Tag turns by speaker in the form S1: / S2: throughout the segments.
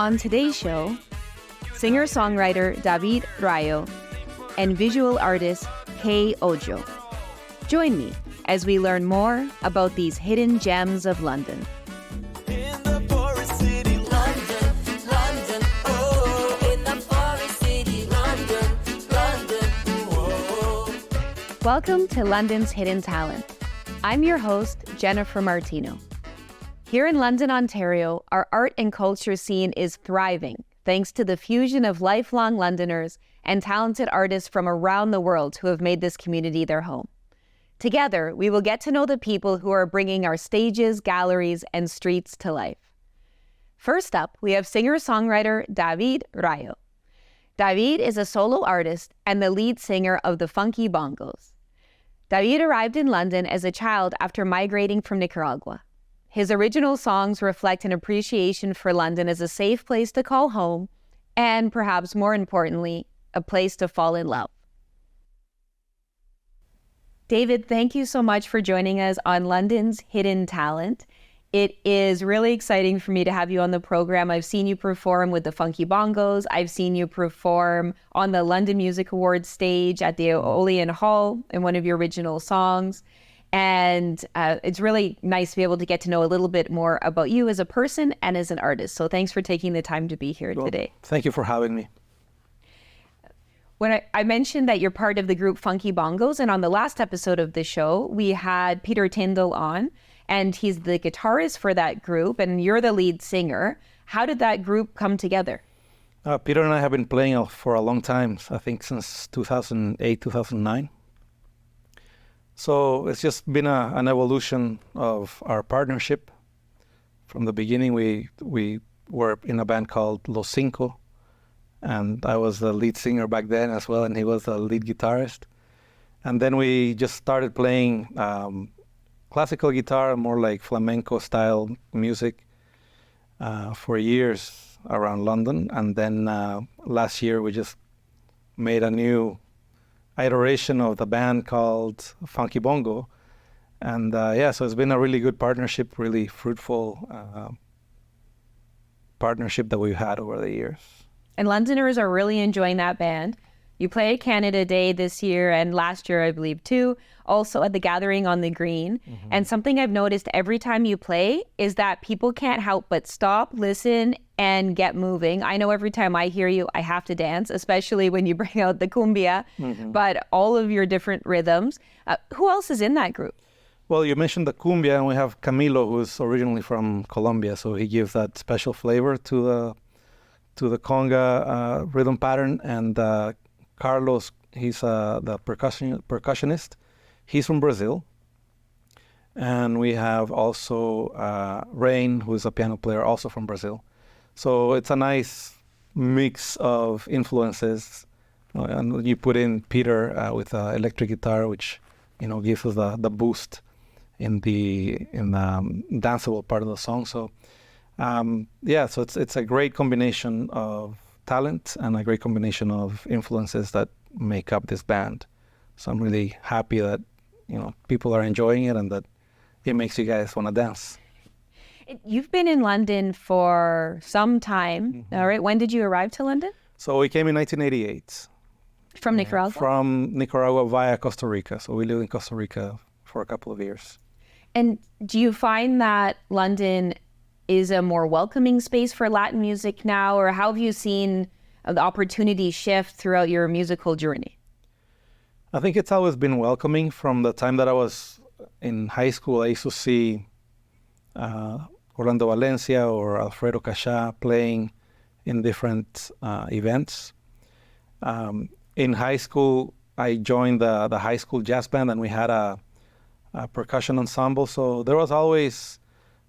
S1: On today's show, singer-songwriter David Rayo and visual artist Kay Ojo. Join me as we learn more about these hidden gems of London. Welcome to London's Hidden Talent. I'm your host, Jennifer Martino. Here in London, Ontario, our art and culture scene is thriving thanks to the fusion of lifelong Londoners and talented artists from around the world who have made this community their home. Together, we will get to know the people who are bringing our stages, galleries, and streets to life. First up, we have singer-songwriter David Rayo. David is a solo artist and the lead singer of the Funky Bongos. David arrived in London as a child after migrating from Nicaragua. His original songs reflect an appreciation for London as a safe place to call home and, perhaps more importantly, a place to fall in love. David, thank you so much for joining us on London's Hidden Talent. It is really exciting for me to have you on the program. I've seen you perform with the Funky Bongos. I've seen you perform on the London Music Awards stage at the Olean Hall in one of your original songs. And it's really nice to be able to get to know a little bit more about you as a person and as an artist. So thanks for taking the time to be here today.
S2: Thank you for having me.
S1: When I mentioned that you're part of the group Funky Bongos, and on the last episode of the show, we had Peter Tyndall on, and he's the guitarist for that group, and you're the lead singer. How did that group come together?
S2: Peter and I have been playing for a long time, I think since 2008, 2009. So it's just been an evolution of our partnership. From the beginning, we were in a band called Los Cinco, and I was the lead singer back then as well, and he was the lead guitarist. And then we just started playing classical guitar, more like flamenco style music for years around London. And then last year we just made a new iteration of the band called Funky Bongo. And so it's been a really good partnership, really fruitful partnership that we've had over the years.
S1: And Londoners are really enjoying that band. You play at Canada Day this year and last year, I believe, too, also at the Gathering on the Green. Mm-hmm. And something I've noticed every time you play is that people can't help but stop, listen, and get moving. I know every time I hear you, I have to dance, especially when you bring out the cumbia, but all of your different rhythms. Who else is in that group?
S2: Well, you mentioned the cumbia, and we have Camilo, who's originally from Colombia, so he gives that special flavor to the conga rhythm pattern. And Carlos, he's the percussionist. He's from Brazil. And we have also Rain, who's a piano player, also from Brazil. So it's a nice mix of influences. And you put in Peter with electric guitar, which gives us the boost in the danceable part of the song. So so it's a great combination of talent and a great combination of influences that make up this band. So I'm really happy that people are enjoying it and that it makes you guys want to dance.
S1: You've been in London for some time, all right? When did you arrive to London?
S2: So we came in 1988.
S1: From Nicaragua?
S2: From Nicaragua via Costa Rica. So we lived in Costa Rica for a couple of years.
S1: And do you find that London is a more welcoming space for Latin music now, or how have you seen the opportunity shift throughout your musical journey?
S2: I think it's always been welcoming. From the time that I was in high school, I used to see Orlando Valencia or Alfredo Casà playing in different events. In high school, I joined the high school jazz band, and we had a percussion ensemble. So there was always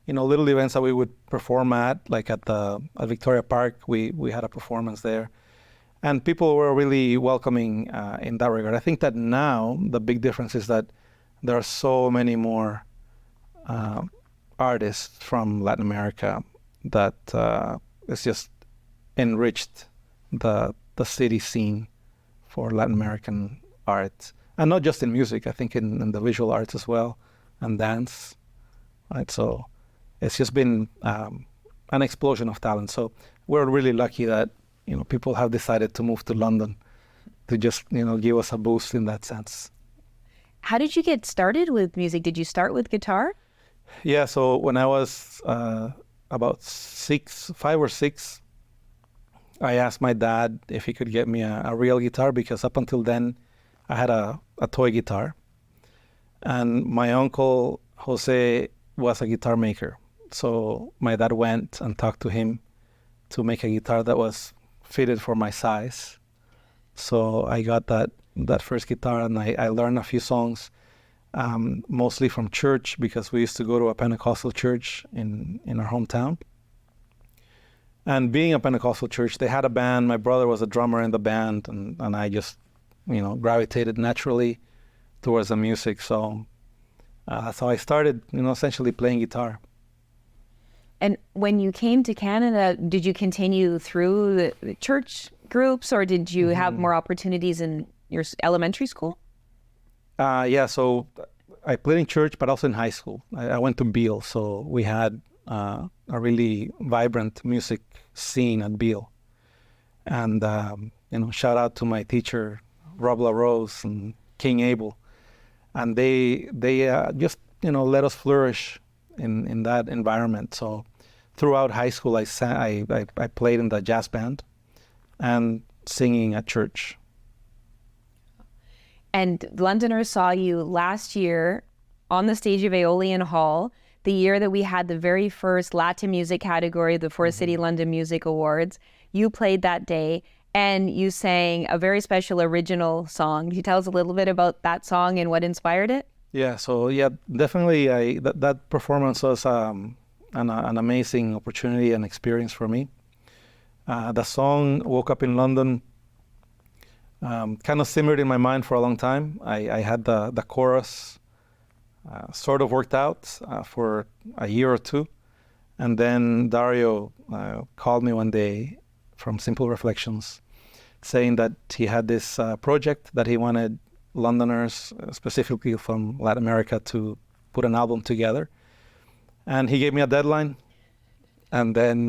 S2: little events that we would perform at, like at Victoria Park. We had a performance there. And people were really welcoming in that regard. I think that now the big difference is that there are so many more artists from Latin America that it's just enriched the city scene for Latin American art. And not just in music, I think in the visual arts as well, and dance. Right? So it's just been a an explosion of talent. So we're really lucky that people have decided to move to London to just give us a boost in that sense.
S1: How did you get started with music? Did you start with guitar?
S2: Yeah, so when I was about 5 or 6, I asked my dad if he could get me a real guitar, because up until then I had a toy guitar. And my uncle, Jose, was a guitar maker. So my dad went and talked to him to make a guitar that was fitted for my size. So I got that first guitar, and I learned a few songs, mostly from church, because we used to go to a Pentecostal church in our hometown. And being a Pentecostal church, they had a band. My brother was a drummer in the band, and I just, gravitated naturally towards the music. So that's how I started, essentially playing guitar.
S1: And when you came to Canada, did you continue through the church groups, or did you have more opportunities in your elementary school?
S2: Yeah, so I played in church, but also in high school. I went to Beale, so we had a really vibrant music scene at Beale. And, shout out to my teacher, Rob LaRose and King Abel. And they just, let us flourish in that environment. So throughout high school, I played in the jazz band and singing at church.
S1: And Londoners saw you last year on the stage of Aeolian Hall, the year that we had the very first Latin music category, the Forest City London Music Awards. You played that day, and you sang a very special original song. Can you tell us a little bit about that song and what inspired it?
S2: Yeah, so definitely that performance was an amazing opportunity and experience for me. The song Woke Up in London kind of simmered in my mind for a long time. I had the chorus sort of worked out for a year or two. And then Dario called me one day from Simple Reflections, saying that he had this project that he wanted Londoners, specifically from Latin America, to put an album together. And he gave me a deadline. And then,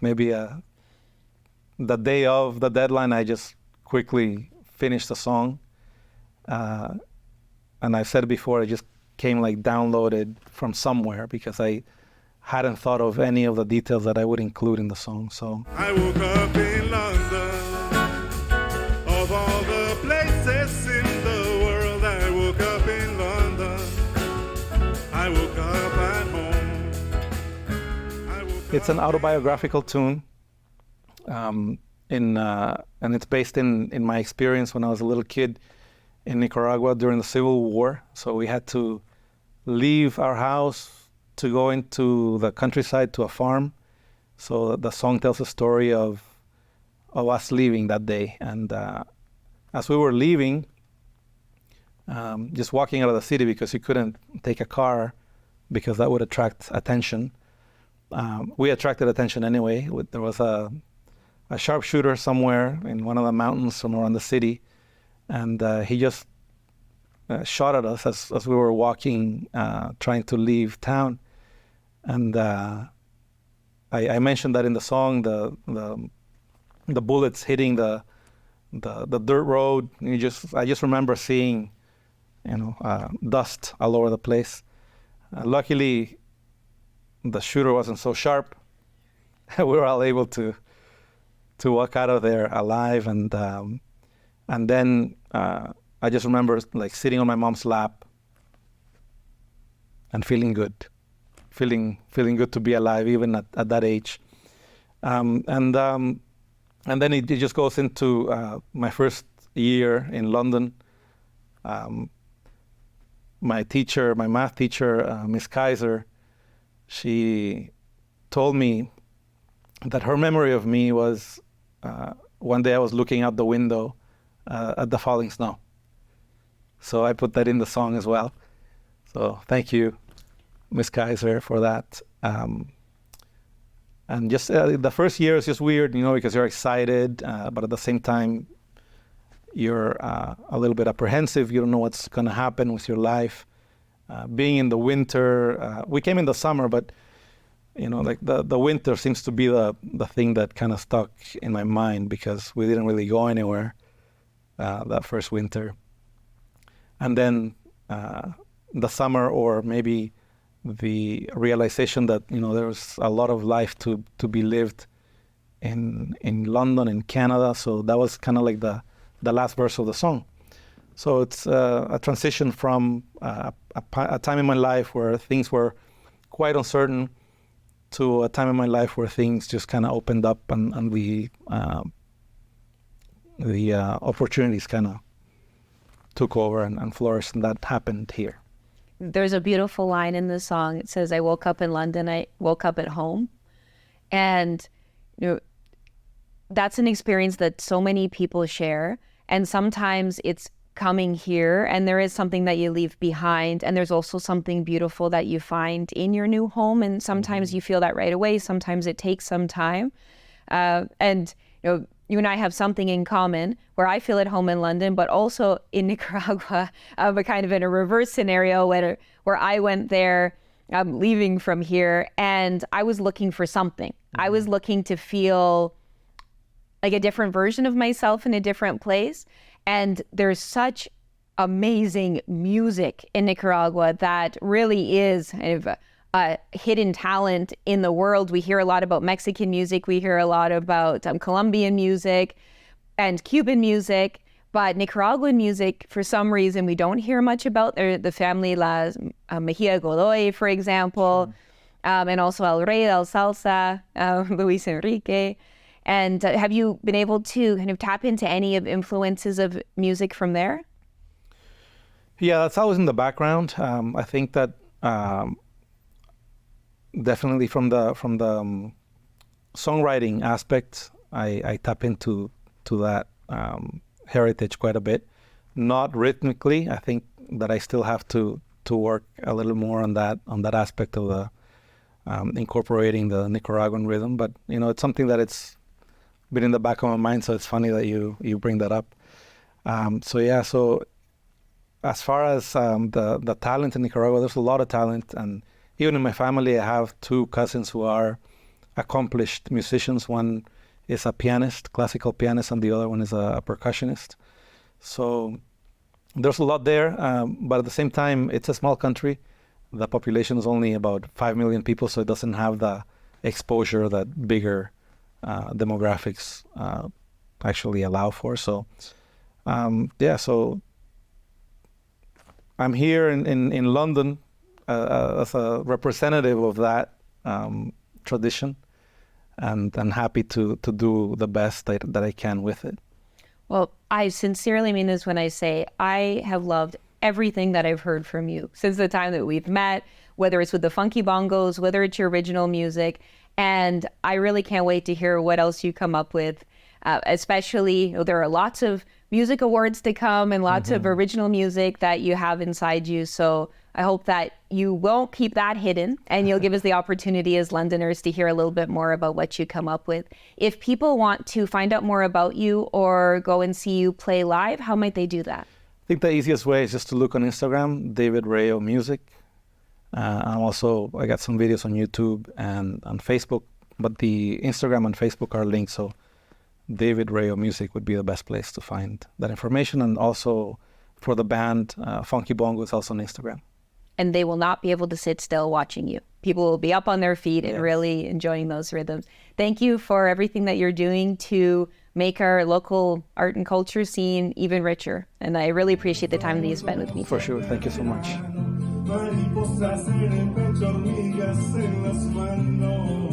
S2: maybe the day of the deadline, I just quickly finished the song. And I said before, it just came downloaded from somewhere, because I hadn't thought of any of the details that I would include in the song. So
S3: I woke up in London, of all the places in the world. I woke up in London, I woke up at home.
S2: It's an autobiographical tune, and it's based in my experience when I was a little kid in Nicaragua during the Civil War. So we had to leave our house to go into the countryside to a farm. So the song tells a story of us leaving that day. And as we were leaving, just walking out of the city, because you couldn't take a car because that would attract attention. We attracted attention anyway. There was a sharpshooter somewhere in one of the mountains from around the city. And he just shot at us as we were walking, trying to leave town. And I mentioned that in the song, the bullets hitting the dirt road. I just remember seeing, dust all over the place. Luckily, the shooter wasn't so sharp. We were all able to walk out of there alive. And then I just remember sitting on my mom's lap and feeling good to be alive, even at that age. And then it just goes into my first year in London. My math teacher, Miss Kaiser, she told me that her memory of me was one day I was looking out the window at the falling snow. So I put that in the song as well. So thank you, Miss Kaiser, for that. And just the first year is just weird, because you're excited, but at the same time, you're a little bit apprehensive. You don't know what's going to happen with your life. Being in the winter, we came in the summer, but like the winter seems to be the thing that kind of stuck in my mind because we didn't really go anywhere that first winter. And then the summer, or maybe the realization that, there was a lot of life to be lived in London, in Canada. So that was kind of like the last verse of the song. So it's a transition from a time in my life where things were quite uncertain to a time in my life where things just kind of opened up and the opportunities kind of took over and flourished, and that happened here.
S1: There's a beautiful line in the song. It says, "I woke up in London, I woke up at home." And that's an experience that so many people share. And sometimes it's coming here and there is something that you leave behind, and there's also something beautiful that you find in your new home, and sometimes you feel that right away, sometimes it takes some time. And you and I have something in common where I feel at home in London, but also in Nicaragua, but kind of in a reverse scenario where I went there leaving from here, and I was looking for something. I was looking to feel like a different version of myself in a different place. And there's such amazing music in Nicaragua that really is kind of a hidden talent in the world. We hear a lot about Mexican music. We hear a lot about Colombian music and Cuban music. But Nicaraguan music, for some reason, we don't hear much about. The family La Mejia Godoy, for example, and also El Rey del Salsa, Luis Enrique. And have you been able to kind of tap into any of influences of music from there?
S2: Yeah, that's always in the background. I think that definitely from the songwriting aspect, I tap into that heritage quite a bit. Not rhythmically. I think that I still have to work a little more on that aspect of the incorporating the Nicaraguan rhythm. But it's something that it's been in the back of my mind, so it's funny that you bring that up. So as far as the talent in Nicaragua, there's a lot of talent, and even in my family, I have two cousins who are accomplished musicians. One is a pianist, classical pianist, and the other one is a percussionist. So there's a lot there, but at the same time, it's a small country. The population is only about 5 million people, so it doesn't have the exposure that bigger demographics actually allow for. So so I'm here in London as a representative of that tradition, and I'm happy to do the best that I can with it.
S1: Well, I sincerely mean this when I say I have loved everything that I've heard from you since the time that we've met, whether it's with the funky bongos, whether it's your original music. And I really can't wait to hear what else you come up with, especially there are lots of music awards to come and lots of original music that you have inside you. So I hope that you won't keep that hidden, and you'll give us the opportunity as Londoners to hear a little bit more about what you come up with. If people want to find out more about you or go and see you play live, how might they do that?
S2: I think the easiest way is just to look on Instagram, David Rayo Music. I got some videos on YouTube and on Facebook, but the Instagram and Facebook are linked, so David Rayo Music would be the best place to find that information. And also for the band, Funky Bongo is also on Instagram.
S1: And they will not be able to sit still watching you. People will be up on their feet and really enjoying those rhythms. Thank you for everything that you're doing to make our local art and culture scene even richer. And I really appreciate the time that you spent with me.
S2: For sure. Thank you so much.
S3: Mariposas en el pecho, hormigas en las manos,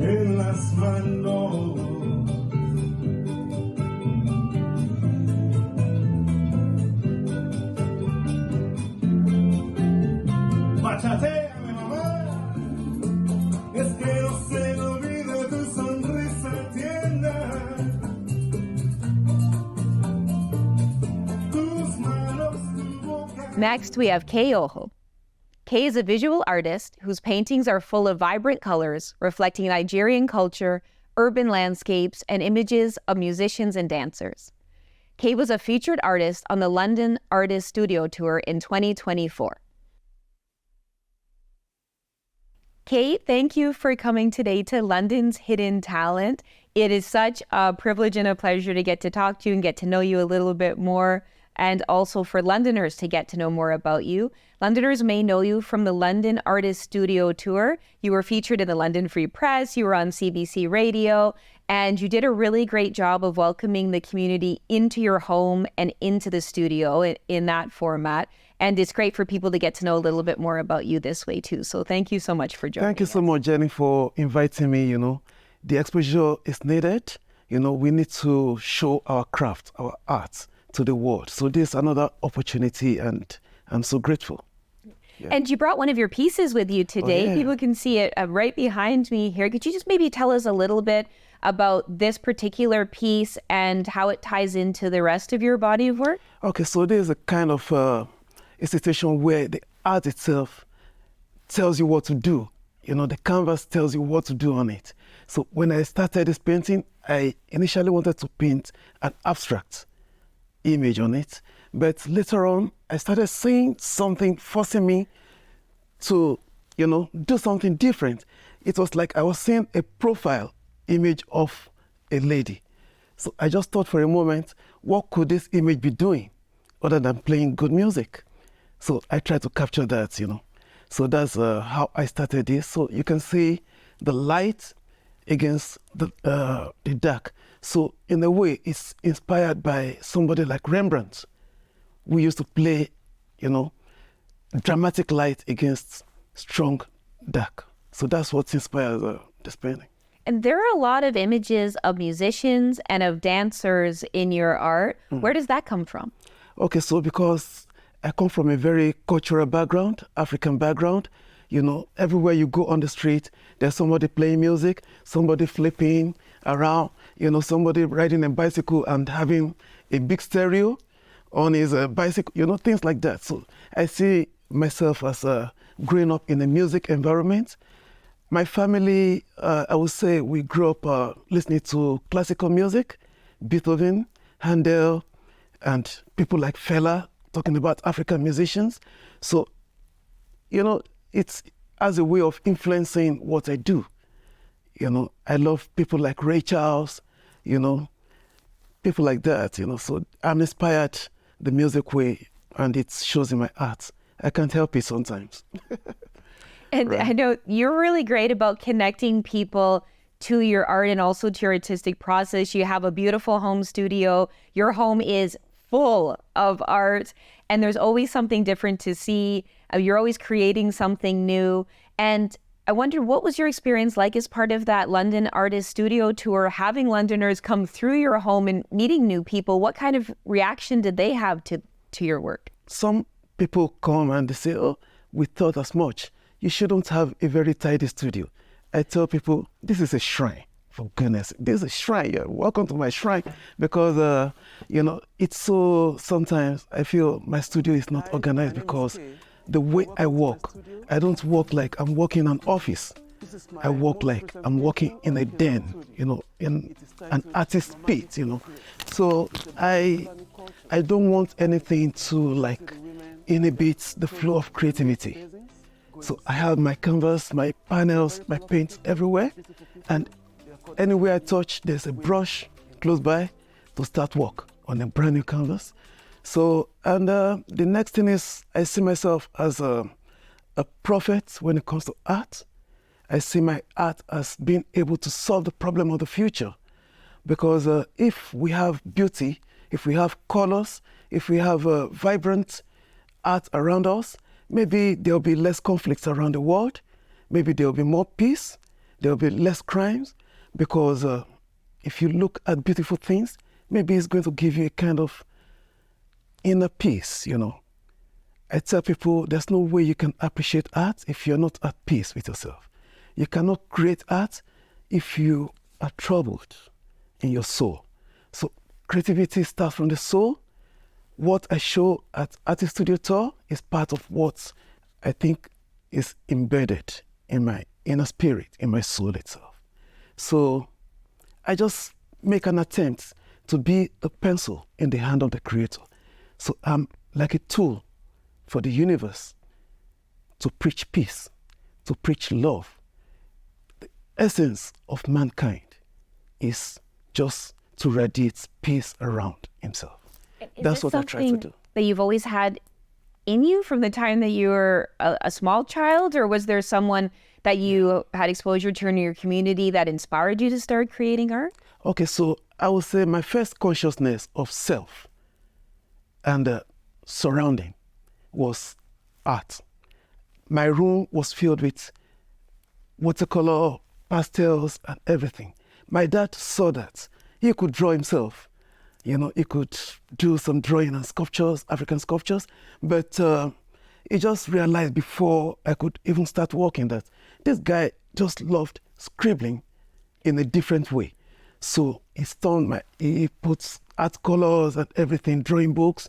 S3: en las manos. Bachateame, mamá, es que no se me olvida tu sonrisa tierna.
S1: Next, we have Kay Ojo. Kay is a visual artist whose paintings are full of vibrant colors, reflecting Nigerian culture, urban landscapes, and images of musicians and dancers. Kay was a featured artist on the London Artist Studio Tour in 2024. Kate, thank you for coming today to London's Hidden Talent. It is such a privilege and a pleasure to get to talk to you and get to know you a little bit more, and also for Londoners to get to know more about you. Londoners may know you from the London Artist Studio Tour. You were featured in the London Free Press, you were on CBC Radio, and you did a really great job of welcoming the community into your home and into the studio in that format. And it's great for people to get to know a little bit more about you this way too. So thank you so much for joining us.
S4: Thank you so much, Jenny, for inviting me. The exposure is needed. We need to show our craft, our art to the world. So this is another opportunity, and I'm so grateful. Yeah.
S1: And you brought one of your pieces with you today.
S4: Oh, yeah.
S1: People can see it right behind me here. Could you just maybe tell us a little bit about this particular piece and how it ties into the rest of your body of work?
S4: Okay, so there's a kind of a situation where the art itself tells you what to do. The canvas tells you what to do on it. So when I started this painting, I initially wanted to paint an abstract image on it. But later on, I started seeing something forcing me to, do something different. It was like I was seeing a profile image of a lady. So I just thought for a moment, what could this image be doing other than playing good music? So I tried to capture that, So that's how I started this. So you can see the light against the dark. So in a way, it's inspired by somebody like Rembrandt. We used to play, dramatic light against strong dark. So that's what inspires this painting.
S1: And there are a lot of images of musicians and of dancers in your art. Where does that come from?
S4: Okay, so because I come from a very cultural background, African background, everywhere you go on the street, there's somebody playing music, somebody flipping around, somebody riding a bicycle and having a big stereo on his bicycle, things like that. So I see myself as growing up in a music environment. My family, I would say we grew up listening to classical music, Beethoven, Handel, and people like Fela, talking about African musicians. So, it's as a way of influencing what I do. I love people like Ray Charles, people like that, So I'm inspired the music way, and it shows in my art. I can't help it sometimes.
S1: And right. I know you're really great about connecting people to your art and also to your artistic process. You have a beautiful home studio. Your home is full of art, and there's always something different to see. You're always creating something new. And I wonder, what was your experience like as part of that London Artist Studio Tour, having Londoners come through your home and meeting new people? What kind of reaction did they have to your work?
S4: Some people come and they say, oh, we thought as much. You shouldn't have a very tidy studio. I tell people, this is a shrine. For goodness, this is a shrine. Yeah, welcome to my shrine. Because, it's so, sometimes I feel my studio is not organized because the way I work, I don't work like I'm working in an office. I work like I'm working in a den, in an artist pit, So I don't want anything to inhibit the flow of creativity. So I have my canvas, my panels, my paints everywhere. And anywhere I touch, there's a brush close by to start work on a brand new canvas. So, and the next thing is I see myself as a prophet when it comes to art. I see my art as being able to solve the problem of the future. Because if we have beauty, if we have colors, if we have vibrant art around us, maybe there'll be less conflicts around the world. Maybe there'll be more peace. There'll be less crimes. Because if you look at beautiful things, maybe it's going to give you a kind of inner peace, I tell people there's no way you can appreciate art if you're not at peace with yourself. You cannot create art if you are troubled in your soul. So creativity starts from the soul. What I show at Artist Studio Tour is part of what I think is embedded in my inner spirit, in my soul itself. So I just make an attempt to be the pencil in the hand of the creator. So I'm like a tool for the universe to preach peace, to preach love. The essence of mankind is just to radiate peace around himself. That's what I try to do.
S1: That you've always had in you from the time that you were a small child, or was there someone that you had exposure to in your community that inspired you to start creating art?
S4: Okay, so I would say my first consciousness of self and surrounding was art. My room was filled with watercolor, pastels, and everything. My dad saw that. He could draw himself. You know, he could do some drawing and sculptures, African sculptures, but he just realized before I could even start working that this guy just loved scribbling in a different way. So he puts art colors and everything, drawing books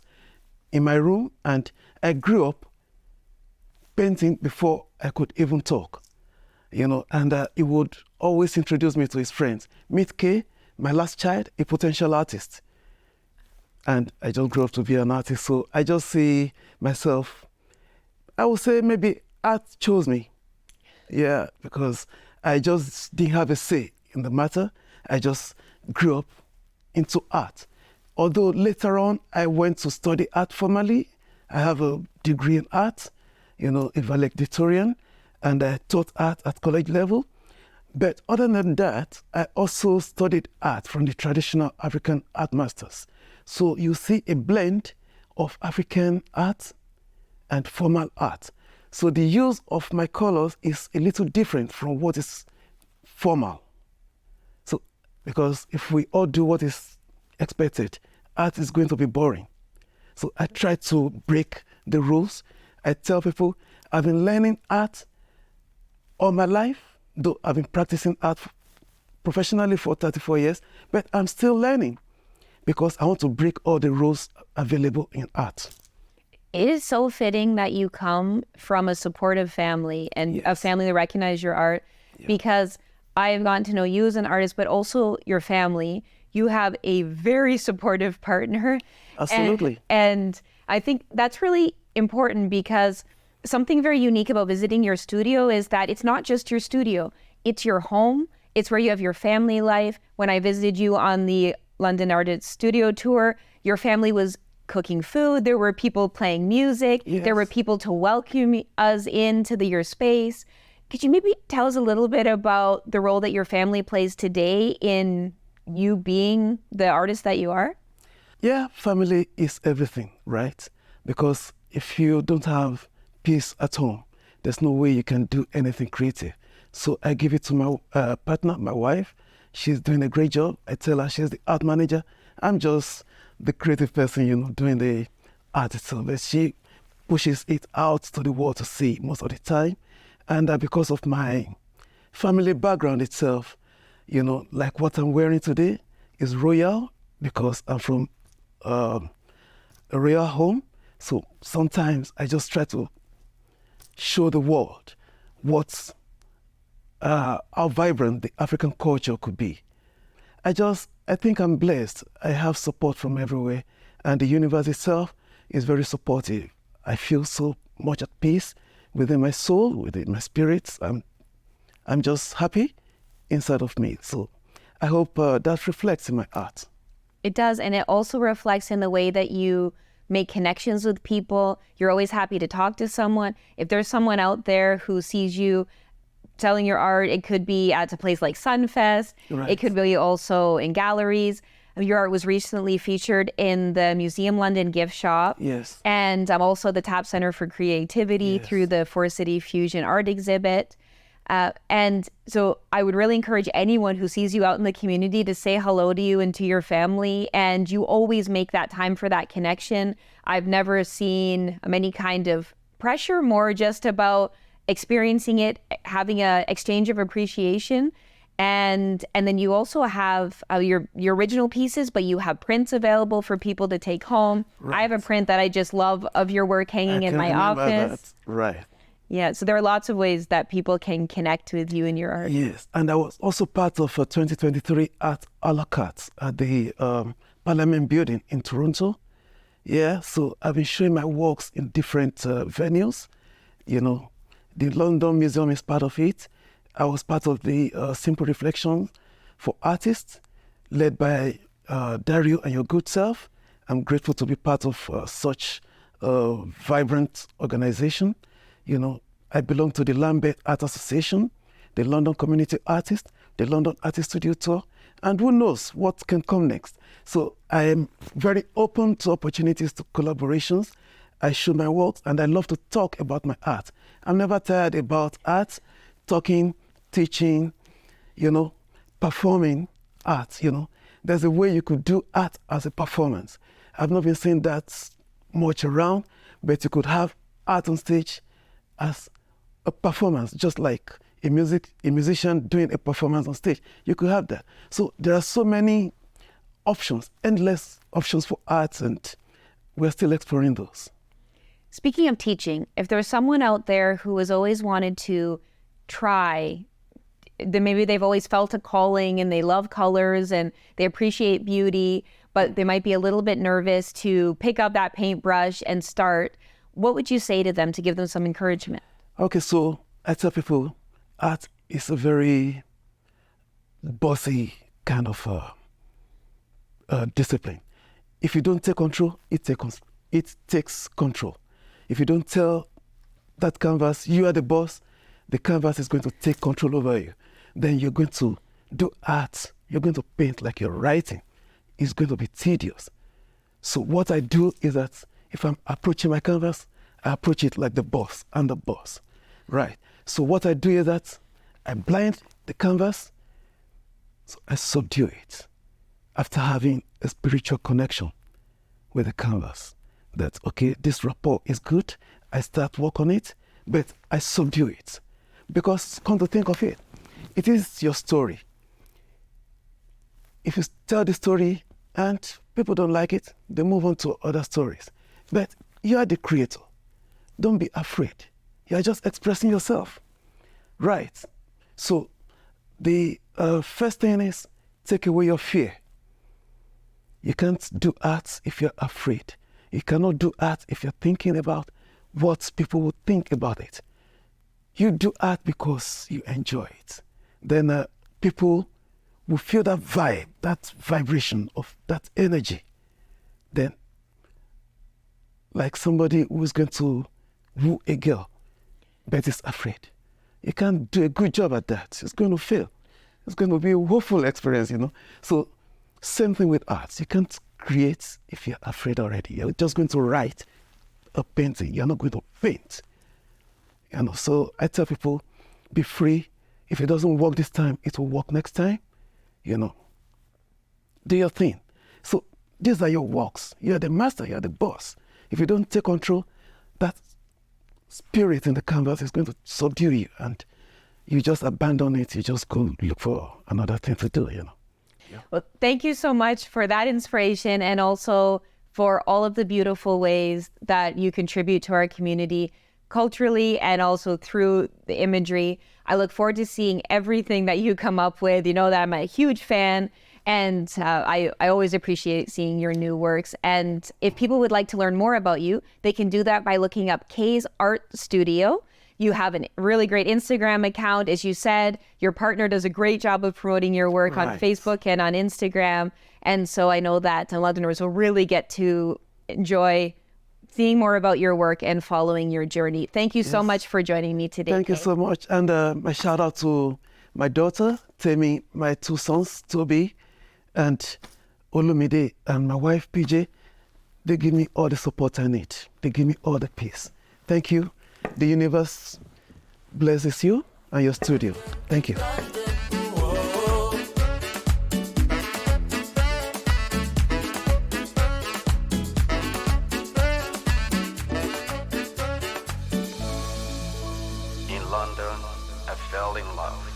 S4: in my room, and I grew up painting before I could even talk, you know, and he would always introduce me to his friends. Meet Kay, my last child, a potential artist. And I just grew up to be an artist, so I just see myself, I would say maybe art chose me. Yeah, because I just didn't have a say in the matter. I just grew up into art. Although later on, I went to study art formally. I have a degree in art, you know, a valedictorian, and I taught art at college level. But other than that, I also studied art from the traditional African art masters. So you see a blend of African art and formal art. So the use of my colors is a little different from what is formal. So, because if we all do what is expected, art is going to be boring. So I try to break the rules. I tell people I've been learning art all my life, though I've been practicing art professionally for 34 years, but I'm still learning because I want to break all the rules available in art.
S1: It is so fitting that you come from a supportive family and a family that recognizes your art, because I have gotten to know you as an artist, but also your family. You have a very supportive partner.
S4: Absolutely.
S1: And I think that's really important, because something very unique about visiting your studio is that it's not just your studio, it's your home. It's where you have your family life. When I visited you on the London Artist Studio Tour, your family was cooking food. There were people playing music.
S4: Yes.
S1: There were people to welcome us into your space. Could you maybe tell us a little bit about the role that your family plays today in you being the artist that you are?
S4: Yeah, family is everything, right? Because if you don't have peace at home, there's no way you can do anything creative. So I give it to my partner, my wife. She's doing a great job. I tell her she's the art manager. I'm just the creative person, you know, doing the art itself. But she pushes it out to the world to see most of the time. And because of my family background itself, you know, like what I'm wearing today is royal, because I'm from a royal home. So sometimes I just try to show the world how vibrant the African culture could be. I think I'm blessed. I have support from everywhere, and the universe itself is very supportive. I feel so much at peace within my soul, within my spirits. I'm just happy inside of me. So I hope that reflects in my art.
S1: It does, and it also reflects in the way that you make connections with people. You're always happy to talk to someone. If there's someone out there who sees you selling your art, it could be at a place like Sunfest.
S4: Right.
S1: It could be also in galleries. Your art was recently featured in the Museum London gift shop.
S4: Yes.
S1: And I'm also the Tap Center for Creativity through the Four City Fusion Art Exhibit. And so I would really encourage anyone who sees you out in the community to say hello to you and to your family. And you always make that time for that connection. I've never seen any kind of pressure, more just about experiencing it, having a exchange of appreciation. And then you also have your original pieces, but you have prints available for people to take home. Right. I have a print that I just love of your work hanging in my office.
S4: That. Right.
S1: Yeah, so there are lots of ways that people can connect with you and your art.
S4: Yes, and I was also part of a 2023 Art a la carte at the Parliament Building in Toronto. Yeah, so I've been showing my works in different venues, you know, The London Museum is part of it. I was part of the Simple Reflection for Artists, led by Dario and your good self. I'm grateful to be part of such a vibrant organization. You know, I belong to the Lambeth Art Association, the London Community Artist, the London Artist Studio Tour, and who knows what can come next. So I am very open to opportunities, to collaborations. I show my work and I love to talk about my art. I'm never tired about art, talking, teaching, you know, performing art, you know. There's a way you could do art as a performance. I've not been seeing that much around, but you could have art on stage as a performance, just like a musician doing a performance on stage. You could have that. So there are so many options, endless options for arts, and we're still exploring those.
S1: Speaking of teaching, if there's someone out there who has always wanted to try, then maybe they've always felt a calling and they love colors and they appreciate beauty, but they might be a little bit nervous to pick up that paintbrush and start, what would you say to them to give them some encouragement?
S4: Okay, so I tell people art is a very bossy kind of discipline. If you don't take control, it takes control. If you don't tell that canvas, you are the boss, the canvas is going to take control over you. Then you're going to do art. You're going to paint like you're writing. It's going to be tedious. So what I do is that if I'm approaching my canvas, I approach it like the boss. I'm the boss, right? So what I do is that I blind the canvas, so I subdue it after having a spiritual connection with the canvas. That, okay, this rapport is good. I start work on it, but I subdue it. Because come to think of it, it is your story. If you tell the story and people don't like it, they move on to other stories. But you are the creator. Don't be afraid. You are just expressing yourself. Right. So the first thing is take away your fear. You can't do art if you're afraid. You cannot do art if you're thinking about what people would think about it. You do art because you enjoy it. Then people will feel that vibe, that vibration of that energy. Then, like somebody who's going to woo a girl, but is afraid. You can't do a good job at that. It's going to fail. It's going to be a woeful experience, you know. So, same thing with art. You can't create if you're afraid already. You're just going to write a painting. You're not going to paint. You know, so I tell people, be free. If it doesn't work this time, it will work next time. You know, do your thing. So these are your works. You're the master, you're the boss. If you don't take control, that spirit in the canvas is going to subdue you and you just abandon it. You just go look for another thing to do, you know. Yeah.
S1: Well, thank you so much for that inspiration and also for all of the beautiful ways that you contribute to our community culturally and also through the imagery. I look forward to seeing everything that you come up with. You know that I'm a huge fan and I always appreciate seeing your new works. And if people would like to learn more about you, they can do that by looking up K's Art Studio. You have a really great Instagram account. As you said, your partner does a great job of promoting your work on Facebook and on Instagram. And so I know that Londoners will really get to enjoy seeing more about your work and following your journey. Thank you so much for joining me today.
S4: Thank you so much. And my shout out to my daughter, Temi, my two sons, Toby and Olumide, and my wife, PJ. They give me all the support I need. They give me all the peace. Thank you. The universe blesses you and your studio. Thank you.
S5: In London, I fell in love.